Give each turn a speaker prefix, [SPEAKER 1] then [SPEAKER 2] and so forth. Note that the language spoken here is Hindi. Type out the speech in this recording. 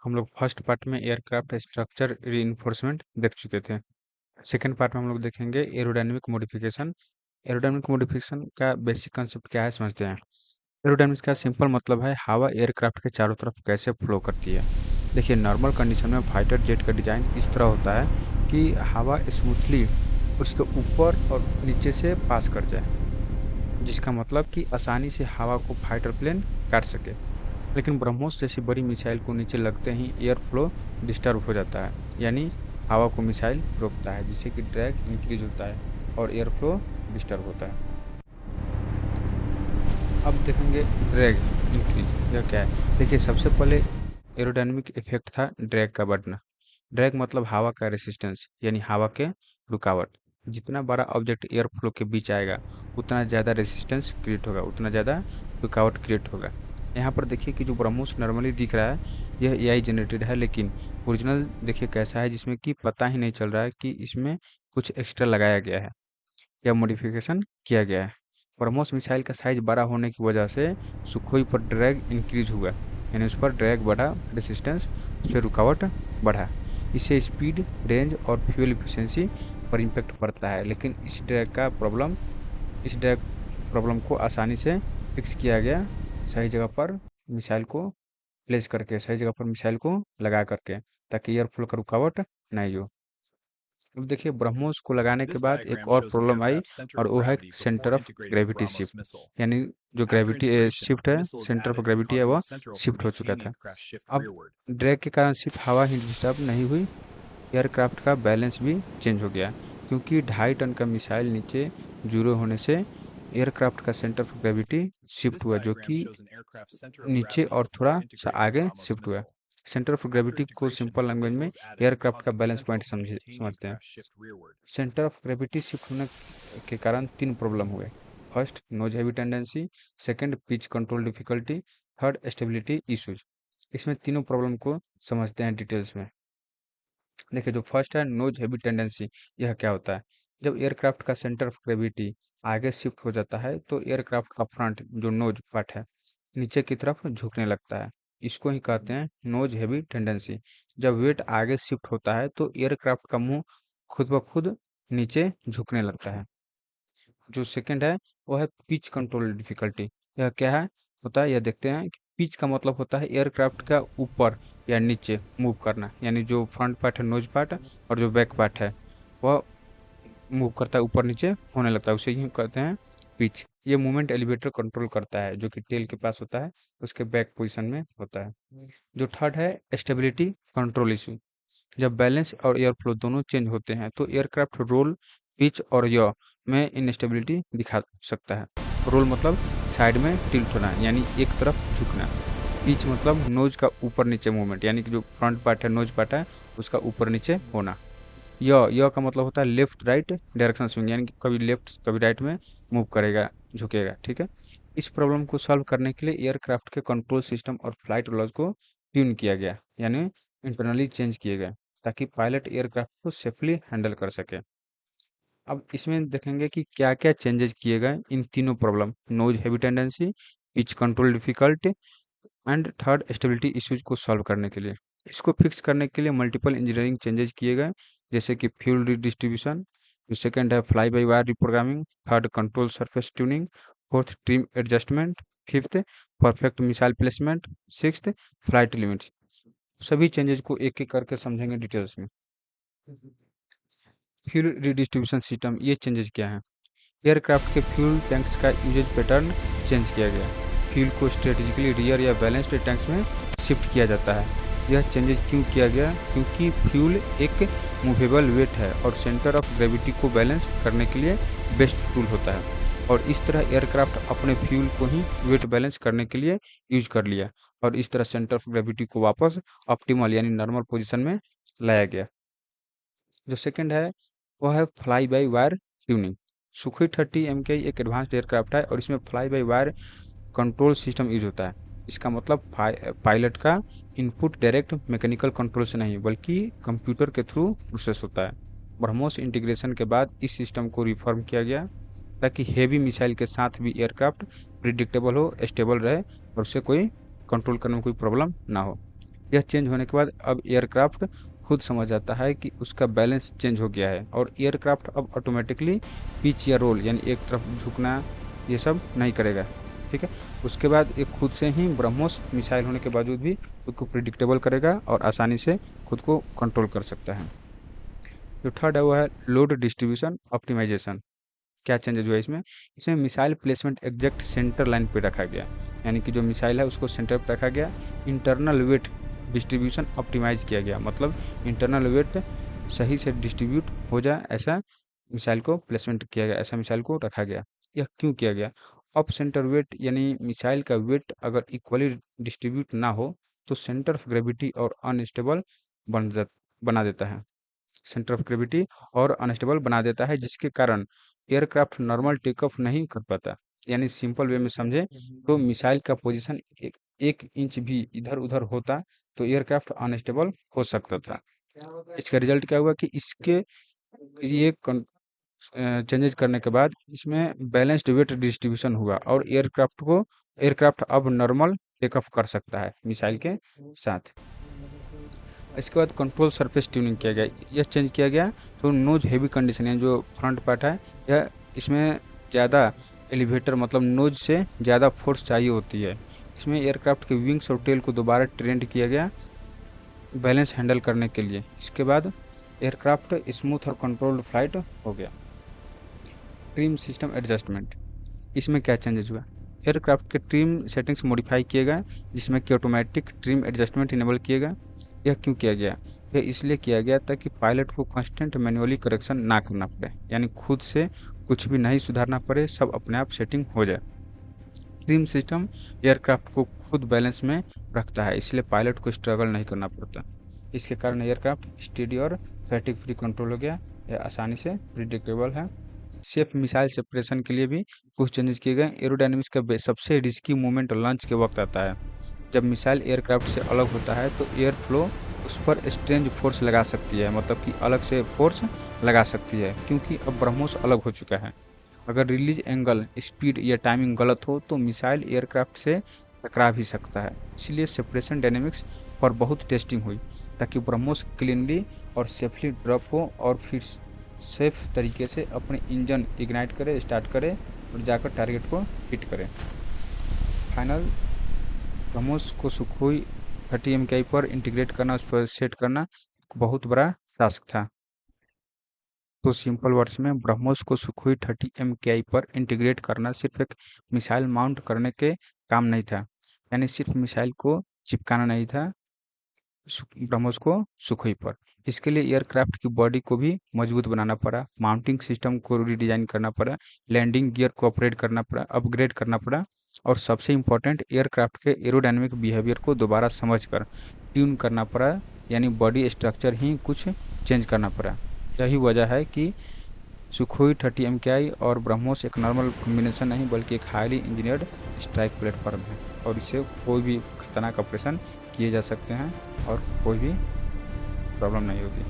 [SPEAKER 1] हम लोग फर्स्ट पार्ट में एयरक्राफ्ट स्ट्रक्चर रीइंफोर्समेंट देख चुके थे। सेकंड पार्ट में हम लोग देखेंगे एरोडायनेमिक मॉडिफिकेशन। एरोडायनेमिक मॉडिफिकेशन का बेसिक कंसेप्ट क्या है समझते हैं। एरोडायनेमिक्स का सिंपल मतलब है हवा एयरक्राफ्ट के चारों तरफ कैसे फ्लो करती है। देखिए नॉर्मल कंडीशन में फाइटर जेट का डिजाइन इस तरह होता है कि हवा स्मूथली उसके ऊपर और नीचे से पास कर जाए, जिसका मतलब कि आसानी से हवा को फाइटर प्लेन काट सके। लेकिन ब्रह्मोस जैसी बड़ी मिसाइल को नीचे लगते ही एयर फ्लो डिस्टर्ब हो जाता है, यानी हवा को मिसाइल रोकता है, जिससे कि ड्रैग इंक्रीज होता है और एयर फ्लो डिस्टर्ब होता है। अब देखेंगे ड्रैग इंक्रीज यह क्या है। देखिए सबसे पहले एरोडायनेमिक इफेक्ट था ड्रैग का बढ़ना। ड्रैग मतलब हवा का रेसिस्टेंस, यानी हवा के रुकावट। जितना बड़ा ऑब्जेक्ट एयर फ्लो के बीच आएगा उतना ज़्यादा रेसिस्टेंस क्रिएट होगा, उतना ज़्यादा रुकावट क्रिएट होगा। यहाँ पर देखिए कि जो ब्रह्मोस नॉर्मली दिख रहा है यह एआई जनरेटेड है, लेकिन ओरिजिनल देखिए कैसा है, जिसमें कि पता ही नहीं चल रहा है कि इसमें कुछ एक्स्ट्रा लगाया गया है या मॉडिफिकेशन किया गया है। ब्रह्मोस मिसाइल का साइज बड़ा होने की वजह से सुखोई पर ड्रैग इंक्रीज हुआ, यानी उस पर ड्रैग बढ़ा, रेसिस्टेंस उस पर रुकावट बढ़ा। इससे स्पीड, रेंज और फ्यूल इफिशियंसी पर इम्पेक्ट पड़ता है। लेकिन इस ड्रैग प्रॉब्लम को आसानी से फिक्स किया गया, सही जगह पर मिसाइल को प्लेस करके, सही जगह पर मिसाइल को लगा करके, ताकि एयर फ्लो का रुकावट नहीं हो। अब देखिए ब्रह्मोस को लगाने के
[SPEAKER 2] This
[SPEAKER 1] बाद एक
[SPEAKER 2] diagram
[SPEAKER 1] और
[SPEAKER 2] shows an
[SPEAKER 1] problem I,
[SPEAKER 2] aircraft's center
[SPEAKER 1] और
[SPEAKER 2] of
[SPEAKER 1] वो है
[SPEAKER 2] gravity
[SPEAKER 1] centre
[SPEAKER 2] before
[SPEAKER 1] of
[SPEAKER 2] integrating the
[SPEAKER 1] gravity
[SPEAKER 2] BrahMos
[SPEAKER 1] shift.
[SPEAKER 2] missile.
[SPEAKER 1] यानी जो
[SPEAKER 2] After
[SPEAKER 1] gravity
[SPEAKER 2] integration,
[SPEAKER 1] shift
[SPEAKER 2] the
[SPEAKER 1] है,
[SPEAKER 2] missile is
[SPEAKER 1] centre of
[SPEAKER 2] added and
[SPEAKER 1] gravity है,
[SPEAKER 2] causing the
[SPEAKER 1] वह
[SPEAKER 2] center over
[SPEAKER 1] शिफ्ट हो चुका
[SPEAKER 2] maintaining
[SPEAKER 1] था।
[SPEAKER 2] the craft shift
[SPEAKER 1] अब
[SPEAKER 2] rearward.
[SPEAKER 1] ड्रैग के कारण सिर्फ हवा ही डिस्टर्ब नहीं हुई, एयरक्राफ्ट का बैलेंस भी चेंज हो गया, क्योंकि 2.5 टन का मिसाइल नीचे जुड़े होने से एयरक्राफ्ट का centre of gravity shift
[SPEAKER 2] This
[SPEAKER 1] हुआ, जो
[SPEAKER 2] diagram
[SPEAKER 1] कि
[SPEAKER 2] shows an aircraft's center of
[SPEAKER 1] नीचे
[SPEAKER 2] gravity
[SPEAKER 1] और
[SPEAKER 2] before
[SPEAKER 1] थोड़ा सा
[SPEAKER 2] integrating the
[SPEAKER 1] आगे
[SPEAKER 2] BrahMos
[SPEAKER 1] शिफ्ट हुआ।
[SPEAKER 2] missile.
[SPEAKER 1] Centre of
[SPEAKER 2] After
[SPEAKER 1] gravity को
[SPEAKER 2] integration,
[SPEAKER 1] simple
[SPEAKER 2] the
[SPEAKER 1] language
[SPEAKER 2] missile
[SPEAKER 1] में
[SPEAKER 2] is added and
[SPEAKER 1] एयरक्राफ्ट का
[SPEAKER 2] causing the
[SPEAKER 1] balance
[SPEAKER 2] center
[SPEAKER 1] point
[SPEAKER 2] over maintaining the
[SPEAKER 1] समझते हैं।
[SPEAKER 2] craft shift rearward.
[SPEAKER 1] Centre of gravity shift होने के कारण तीन प्रॉब्लम हुए। First, nose heavy tendency. Second, pitch control difficulty. Third, stability issues. इसमें तीनों प्रॉब्लम को समझते हैं डिटेल्स में। देखिए जो फर्स्ट है नोज हैवी टेंडेंसी, यह क्या होता है। जब एयरक्राफ्ट का सेंटर ऑफ ग्रेविटी आगे शिफ्ट हो जाता है तो एयरक्राफ्ट का फ्रंट जो नोज पार्ट है नीचे की तरफ झुकने लगता है। इसको ही कहते हैं नोज हैवी टेंडेंसी। जब वेट आगे शिफ्ट होता है तो एयरक्राफ्ट का मुंह खुद ब खुद नीचे झुकने लगता है। जो सेकंड है वो है पिच कंट्रोल डिफिकल्टी। यह क्या है होता है, यह देखते हैं कि पिच का मतलब होता है एयरक्राफ्ट का ऊपर या नीचे मूव करना, यानी जो फ्रंट पार्ट है नोज पार्ट और जो बैक पार्ट है वह मूव करता है, ऊपर नीचे होने लगता है, उसे ही कहते हैं पिच। ये मूवमेंट एलिवेटर कंट्रोल करता है, जो कि टेल के पास होता है, उसके बैक पोजीशन में होता है। जो थर्ड है स्टेबिलिटी कंट्रोल इशू। जब बैलेंस और एयर फ्लो दोनों चेंज होते हैं तो एयरक्राफ्ट रोल, पिच और यॉ में इनस्टेबिलिटी दिखा सकता है। रोल मतलब साइड में टिल्ट होना, यानी एक तरफ झुकना। पिच मतलब नोज का ऊपर नीचे मूवमेंट, यानी कि जो फ्रंट पार्ट है नोज पार्ट है उसका ऊपर नीचे होना। यॉ का मतलब होता है लेफ्ट राइट डायरेक्शन स्विंग, यानी कि कभी लेफ्ट कभी राइट में मूव करेगा, झुकेगा। ठीक है। इस प्रॉब्लम को सॉल्व करने के लिए एयरक्राफ्ट के कंट्रोल सिस्टम और फ्लाइट लॉज को ट्यून किया गया, यानी इंटरनली चेंज किए गए, ताकि पायलट एयरक्राफ्ट को सेफली हैंडल कर सके। अब इसमें देखेंगे कि क्या क्या चेंजेस किए गए इन तीनों problem, nose heavy tendency, pitch control difficult and third stability issues को सॉल्व करने के लिए। इसको फिक्स करने के लिए मल्टीपल इंजीनियरिंग चेंजेस किए गए, जैसे कि फ्यूल डिस्ट्रीब्यूशन। सेकंड है fly by wire reprogramming. Third control surface tuning. Fourth trim adjustment. Fifth perfect missile placement. Sixth flight limits. सभी चेंजेस को एक एक करके समझेंगे डिटेल्स में। फ्यूल रिडिस्ट्रीब्यूशन सिस्टम, ये चेंजेस क्या है। एयरक्राफ्ट के फ्यूल टैंक्स का यूजेज पैटर्न चेंज किया गया। फ्यूल को स्ट्रेटेजिकली रियर या बैलेंस्ड टैंक्स में शिफ्ट किया जाता है। यह चेंजेस क्यों किया गया, क्योंकि फ्यूल एक मूवेबल वेट है और सेंटर ऑफ ग्रेविटी को बैलेंस करने के लिए बेस्ट टूल होता है, और इस तरह एयरक्राफ्ट अपने फ्यूल को ही वेट बैलेंस करने के लिए यूज कर लिया, और इस तरह सेंटर ऑफ ग्रेविटी को वापस ऑप्टिमल यानी नॉर्मल पोजिशन में लाया गया। जो सेकंड है वह है fly by wire tuning. Sukhoi 30 MK एक एडवांस्ड एयरक्राफ्ट है और इसमें fly by wire control system use होता है। इसका मतलब पायलट का इनपुट डायरेक्ट मैकेनिकल कंट्रोल से नहीं बल्कि कंप्यूटर के थ्रू प्रोसेस होता है। ब्रह्मोस इंटीग्रेशन के बाद इस सिस्टम को रिफॉर्म किया गया, ताकि हेवी मिसाइल के साथ भी एयरक्राफ्ट प्रिडिक्टेबल हो, स्टेबल रहे और उसे कोई कंट्रोल करने में कोई प्रॉब्लम ना हो। यह चेंज होने के बाद अब एयरक्राफ्ट खुद समझ जाता है कि उसका बैलेंस चेंज हो गया है और एयरक्राफ्ट अब ऑटोमेटिकली पिच या रोल यानी एक तरफ झुकना ये सब नहीं करेगा। ठीक है, उसके बाद ये खुद से ही ब्रह्मोस मिसाइल होने के बावजूद भी खुद को प्रिडिक्टेबल करेगा और आसानी से खुद को कंट्रोल कर सकता है। जो थर्ड है वो है लोड डिस्ट्रीब्यूशन ऑप्टिमाइजेशन। क्या चेंजेस हुआ इसमें? इसमें missile placement exact centre line पे रखा गया, यानी कि जो मिसाइल है उसको सेंटर पे रखा गया। इंटरनल वेट डिस्ट्रीब्यूशन ऑप्टिमाइज किया गया, मतलब इंटरनल वेट सही से डिस्ट्रीब्यूट हो जाए ऐसा मिसाइल को प्लेसमेंट किया गया, ऐसा मिसाइल को रखा गया। यह क्यों किया गया? ऑफ सेंटर वेट यानी मिसाइल का वेट अगर इक्वली डिस्ट्रीब्यूट ना हो तो सेंटर ऑफ ग्रेविटी और अनस्टेबल बन जा बना देता है, सेंटर ऑफ ग्रेविटी और अनस्टेबल बना देता है, जिसके कारण एयरक्राफ्ट नॉर्मल टेक ऑफ नहीं कर पाता। यानी सिंपल वे में समझे तो मिसाइल का पोजीशन एक इंच भी इधर उधर होता तो एयरक्राफ्ट अनस्टेबल हो सकता था। इसका रिजल्ट क्या हुआ कि इसके ये चेंजेस करने के बाद इसमें बैलेंस्ड वेट डिस्ट्रीब्यूशन हुआ और एयरक्राफ्ट अब नॉर्मल टेक ऑफ कर सकता है मिसाइल के साथ। इसके बाद कंट्रोल सरफेस ट्यूनिंग किया गया, यह चेंज किया गया तो नोज हेवी कंडीशन है जो फ्रंट पार्ट है यह इसमें ज़्यादा एलिवेटर मतलब नोज से ज़्यादा फोर्स चाहिए होती है। इसमें एयरक्राफ्ट के विंग्स और टेल को दोबारा ट्रेंड किया गया बैलेंस हैंडल करने के लिए। इसके बाद एयरक्राफ्ट स्मूथ और कंट्रोल्ड फ्लाइट हो गया। ट्रिम सिस्टम एडजस्टमेंट, इसमें क्या चेंजेस हुआ? एयरक्राफ्ट के ट्रिम सेटिंग्स मॉडिफाई किए गए जिसमें कि ऑटोमेटिक ट्रिम एडजस्टमेंट इनेबल किए गए। यह क्यों किया गया? यह इसलिए किया गया ताकि पायलट को कांस्टेंट मैन्युअली करेक्शन ना करना पड़े, यानी खुद से कुछ भी नहीं सुधारना पड़े, सब अपने आप सेटिंग हो जाए। ट्रिम सिस्टम एयरक्राफ्ट को खुद बैलेंस में रखता है, इसलिए पायलट को स्ट्रगल नहीं करना पड़ता। इसके कारण एयरक्राफ्ट स्टेडी और फैटिग फ्री कंट्रोल हो गया, यह आसानी से प्रिडिक्टेबल है। सेफ मिसाइल सेपरेशन के लिए भी कुछ चेंजेस किए गए। एरोडायनेमिक्स का सबसे रिस्की मूवमेंट लॉन्च के वक्त आता है। जब मिसाइल एयरक्राफ्ट से अलग होता है तो एयर फ्लो उस पर स्ट्रेंज फोर्स लगा सकती है, मतलब कि अलग से फोर्स लगा सकती है, क्योंकि अब ब्रह्मोस अलग हो चुका है। अगर रिलीज एंगल, स्पीड या टाइमिंग गलत हो तो मिसाइल एयरक्राफ्ट से टकरा भी सकता है। इसलिए सेपरेशन डायनेमिक्स पर बहुत टेस्टिंग हुई ताकि ब्रह्मोस क्लीनली और सेफली ड्रॉप हो और फिर सेफ तरीके से अपने इंजन इग्नाइट करे, स्टार्ट करे और जाकर टारगेट को हिट करे। फाइनल, ब्रह्मोस को सुखोई 30 MKI पर इंटीग्रेट करना, उस पर सेट करना बहुत बड़ा टास्क था। तो सिंपल वर्ड्स में ब्रह्मोस को सुखोई 30 MKI पर इंटीग्रेट करना सिर्फ एक मिसाइल माउंट करने के काम नहीं था, यानी सिर्फ मिसाइल को चिपकाना नहीं था ब्रह्मोस को सुखोई पर। इसके लिए एयरक्राफ्ट की बॉडी को भी मजबूत बनाना पड़ा, माउंटिंग सिस्टम को रीडिजाइन करना पड़ा, लैंडिंग गियर को अपग्रेड करना पड़ा, और सबसे इम्पोर्टेंट एयरक्राफ्ट के एरोडायनेमिक बिहेवियर को दोबारा समझकर ट्यून करना पड़ा, यानी बॉडी स्ट्रक्चर ही कुछ चेंज करना पड़ा। यही वजह है कि सुखोई 30 MKI और ब्रह्मोस एक नॉर्मल कॉम्बिनेशन नहीं बल्कि एक हाईली इंजीनियर्ड स्ट्राइक प्लेटफॉर्म है और इससे कोई भी खतरनाक ऑपरेशन किए जा सकते हैं और कोई भी प्रॉब्लम नहीं होगी।